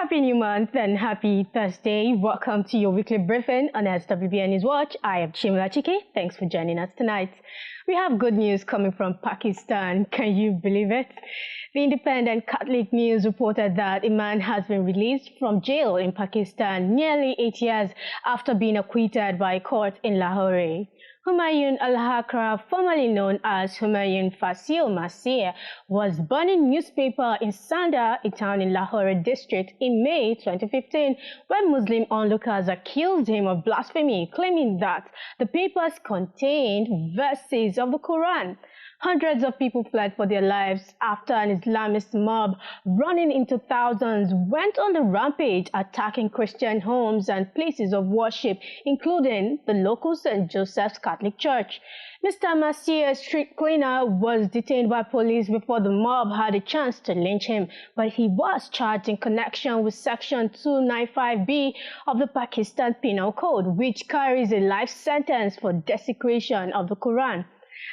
Happy New Month and happy Thursday. Welcome to your weekly briefing on SWBN News Watch. I am Chimla Chike. Thanks for joining us tonight. We have good news coming from Pakistan. Can you believe it? The Independent Catholic News reported that a man has been released from jail in Pakistan nearly 8 years after being acquitted by a court in Lahore. Humayun al-Hakra, formerly known as Humayun Fasil Masir, was burning newspaper in Sanda, a town in Lahore district, in May 2015 when Muslim onlookers accused him of blasphemy, claiming that the papers contained verses of the Quran. Hundreds of people fled for their lives after an Islamist mob running into thousands went on the rampage, attacking Christian homes and places of worship, including the local St. Joseph's Catholic Church. Mr. Masir, street cleaner, was detained by police before the mob had a chance to lynch him, but he was charged in connection with Section 295B of the Pakistan Penal Code, which carries a life sentence for desecration of the Quran.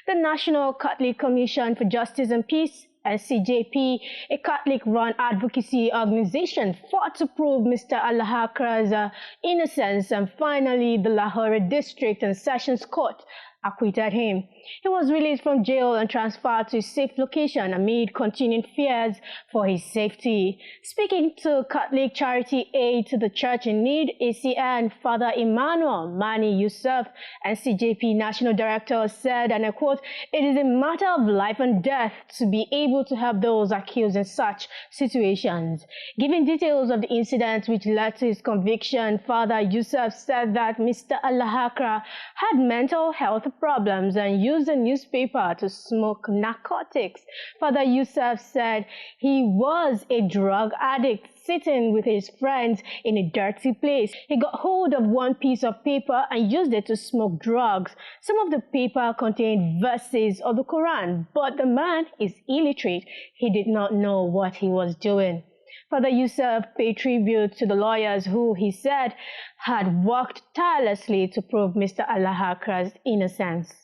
The National Catholic Commission for Justice and Peace, NCJP, a Catholic-run advocacy organization, fought to prove Mr. al-Hakra's innocence, and finally the Lahore District and Sessions Court acquitted him. He was released from jail and transferred to a safe location amid continuing fears for his safety. Speaking to Catholic Charity Aid to the Church in Need, ACN, Father Emmanuel Mani Yusuf, NCJP National Director, said, and I quote, "It is a matter of life and death to be able to help those accused in such situations." Giving details of the incident which led to his conviction, Father Yusuf said that Mr. al-Hakra had mental health problems and used a newspaper to smoke narcotics. Father Yusuf said he was a drug addict sitting with his friends in a dirty place. He got hold of one piece of paper and used it to smoke drugs. Some of the paper contained verses of the Quran, but the man is illiterate. He did not know what he was doing. Father Yusuf paid tribute to the lawyers who, he said, had worked tirelessly to prove Mr. al-Hakra's innocence.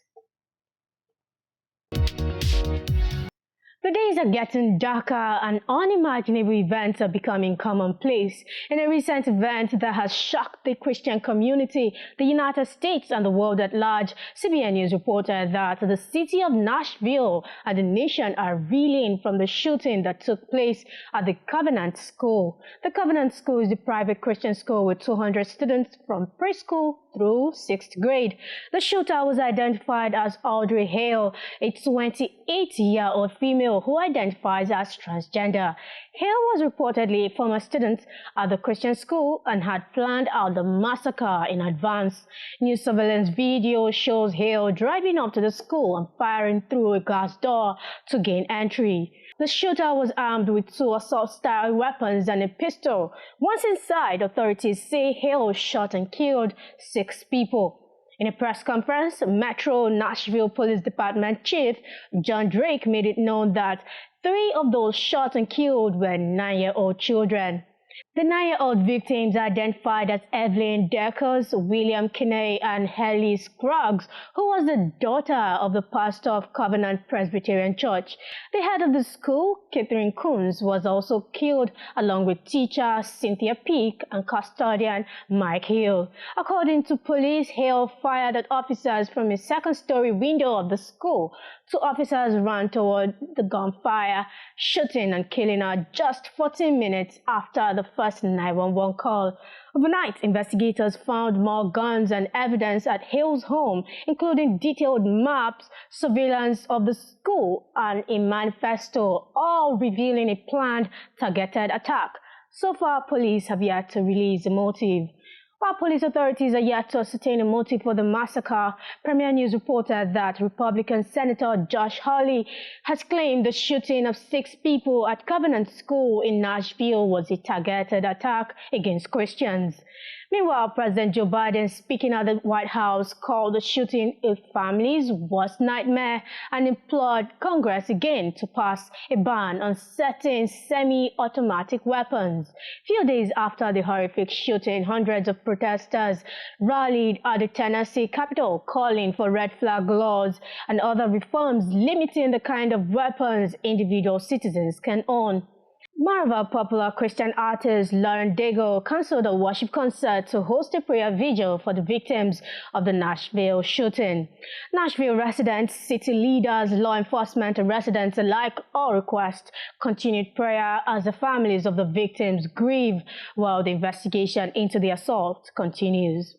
The days are getting darker and unimaginable events are becoming commonplace. In a recent event that has shocked the Christian community, the United States and the world at large, CBN News reported that the city of Nashville and the nation are reeling from the shooting that took place at the Covenant School. The Covenant School is a private Christian school with 200 students from preschool through 6th grade. The shooter was identified as Audrey Hale, a 28-year-old female who identifies as transgender. Hale was reportedly a former student at the Christian school and had planned out the massacre in advance. New surveillance video shows Hale driving up to the school and firing through a glass door to gain entry. The shooter was armed with 2 assault-style weapons and a pistol. Once inside, authorities say Hale shot and killed 6 people. In a press conference, Metro Nashville Police Department Chief John Drake made it known that 3 of those shot and killed were 9-year-old children. The 9-year-old victims are identified as Evelyn Deckers, William Kinney, and Haley Scruggs, who was the daughter of the pastor of Covenant Presbyterian Church. The head of the school, Catherine Coons, was also killed, along with teacher Cynthia Peake and custodian Mike Hill. According to police, Hill fired at officers from a second-story window of the school. 2 officers ran toward the gunfire, shooting and killing her just 14 minutes after the first 911 call. Overnight, investigators found more guns and evidence at Hill's home, including detailed maps, surveillance of the school, and a manifesto, all revealing a planned, targeted attack. So far, police have yet to release the motive. While police authorities are yet to ascertain a motive for the massacre, Premier News reported that Republican Senator Josh Hawley has claimed the shooting of 6 people at Covenant School in Nashville was a targeted attack against Christians. Meanwhile, President Joe Biden, speaking at the White House, called the shooting a family's worst nightmare and implored Congress again to pass a ban on certain semi-automatic weapons. Few days after the horrific shooting, hundreds of protesters rallied at the Tennessee Capitol, calling for red flag laws and other reforms limiting the kind of weapons individual citizens can own. Marvel popular Christian artist Lauren Daigle canceled a worship concert to host a prayer vigil for the victims of the Nashville shooting. Nashville residents, city leaders, law enforcement, and residents alike all request continued prayer as the families of the victims grieve while the investigation into the assault continues.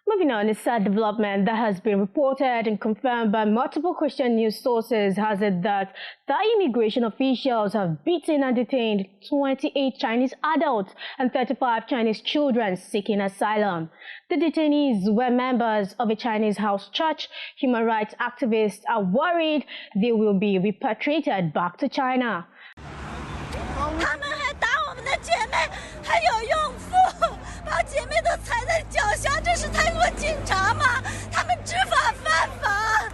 Moving on, a sad development that has been reported and confirmed by multiple Christian news sources has it that Thai immigration officials have beaten and detained 28 Chinese adults and 35 Chinese children seeking asylum. The detainees were members of a Chinese house church. Human rights activists are worried they will be repatriated back to China. 他们还打我们的姐妹，还有孕妇，把姐妹都踩在脚下，这是泰国警察吗？他们执法犯法。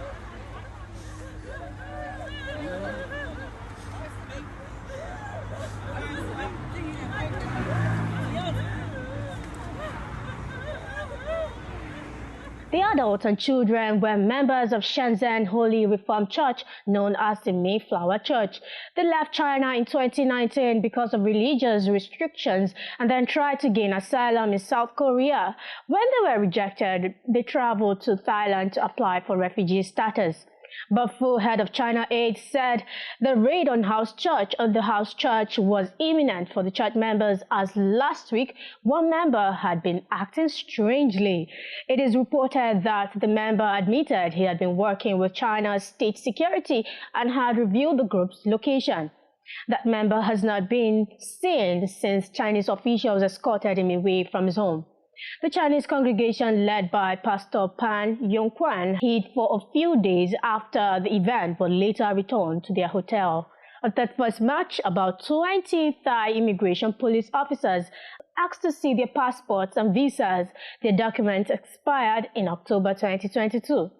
The adults and children were members of Shenzhen Holy Reformed Church, known as the Mayflower Church. They left China in 2019 because of religious restrictions and then tried to gain asylum in South Korea. When they were rejected, they traveled to Thailand to apply for refugee status. But full head of China Aid said the raid on the house church was imminent for the church members, as last week one member had been acting strangely. It is reported that the member admitted he had been working with China's state security and had revealed the group's location. That member has not been seen since Chinese officials escorted him away from his home. The Chinese congregation led by Pastor Pan Yongquan hid for a few days after the event but later returned to their hotel. On 31st March, about 20 Thai immigration police officers asked to see their passports and visas. Their documents expired in October 2022.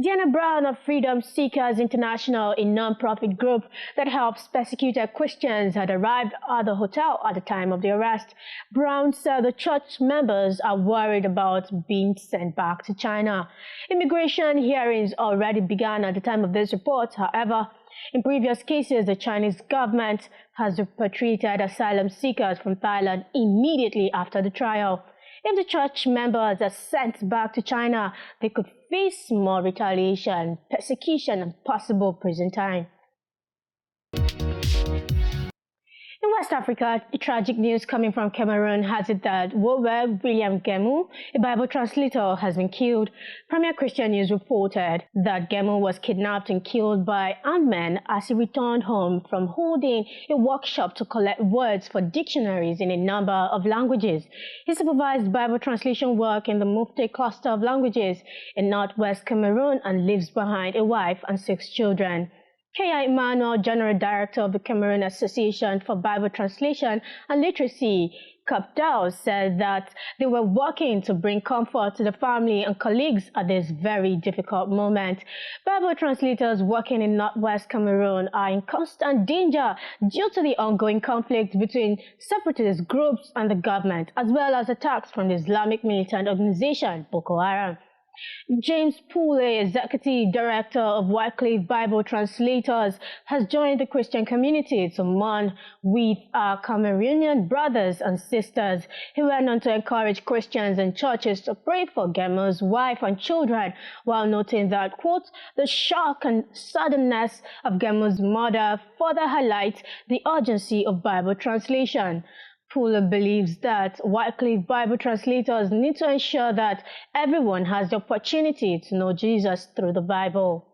Diana Brown of Freedom Seekers International, a non-profit group that helps persecuted Christians, had arrived at the hotel at the time of the arrest. Brown said the church members are worried about being sent back to China. Immigration hearings already began at the time of this report. However, in previous cases, the Chinese government has repatriated asylum seekers from Thailand immediately after the trial. If the church members are sent back to China, they could face more retaliation, persecution, and possible prison time. In West Africa, tragic news coming from Cameroon has it that Wowe William Gemu, a Bible translator, has been killed. Premier Christian News reported that Gemu was kidnapped and killed by armed men as he returned home from holding a workshop to collect words for dictionaries in a number of languages. He supervised Bible translation work in the Mufti cluster of languages in northwest Cameroon and leaves behind a wife and 6 children. K.I. Emmanuel, General Director of the Cameroon Association for Bible Translation and Literacy, Capdao, said that they were working to bring comfort to the family and colleagues at this very difficult moment. Bible translators working in northwest Cameroon are in constant danger due to the ongoing conflict between separatist groups and the government, as well as attacks from the Islamic militant organization Boko Haram. James Poole, Executive Director of Wycliffe Bible Translators, has joined the Christian community to mourn with our Cameroonian brothers and sisters. He went on to encourage Christians and churches to pray for Gemu's wife and children, while noting that, quote, the shock and suddenness of Gemu's murder further highlights the urgency of Bible translation. Poole believes that Wycliffe Bible translators need to ensure that everyone has the opportunity to know Jesus through the Bible.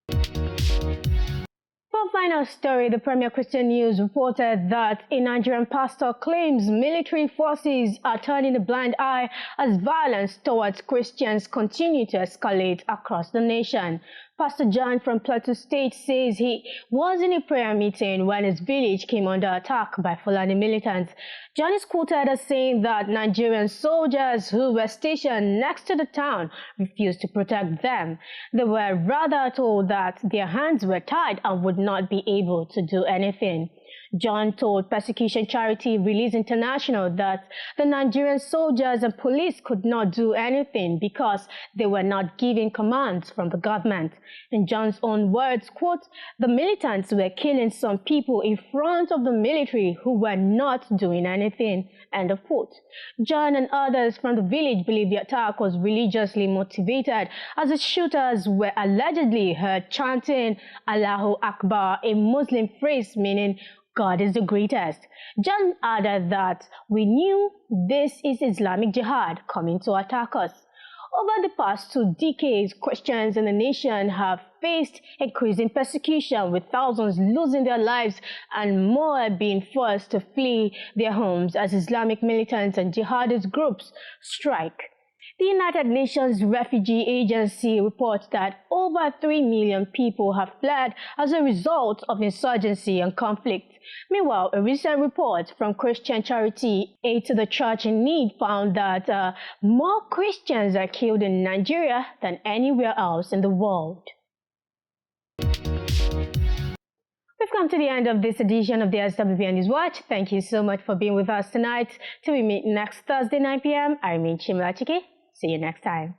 For a final story, the Premier Christian News reported that a Nigerian pastor claims military forces are turning a blind eye as violence towards Christians continue to escalate across the nation. Pastor John from Plateau State says he was in a prayer meeting when his village came under attack by Fulani militants. John is quoted as saying that Nigerian soldiers who were stationed next to the town refused to protect them. They were rather told that their hands were tied and would not be able to do anything. John told persecution charity Release International that the Nigerian soldiers and police could not do anything because they were not given commands from the government. In John's own words, quote, "The militants were killing some people in front of the military who were not doing anything," end of quote. John and others from the village believe the attack was religiously motivated, as the shooters were allegedly heard chanting Allahu Akbar, a Muslim phrase meaning God is the greatest. John added that we knew this is Islamic Jihad coming to attack us. Over the past 2 decades, Christians in the nation have faced increasing persecution, with thousands losing their lives and more being forced to flee their homes as Islamic militants and jihadist groups strike. The United Nations Refugee Agency reports that over 3 million people have fled as a result of insurgency and conflict. Meanwhile, a recent report from Christian charity Aid to the Church in Need found that more Christians are killed in Nigeria than anywhere else in the world. We've come to the end of this edition of the SWBN News Watch. Thank you so much for being with us tonight. Till we meet next Thursday, 9 p.m., I remain Chimla Chike. See you next time.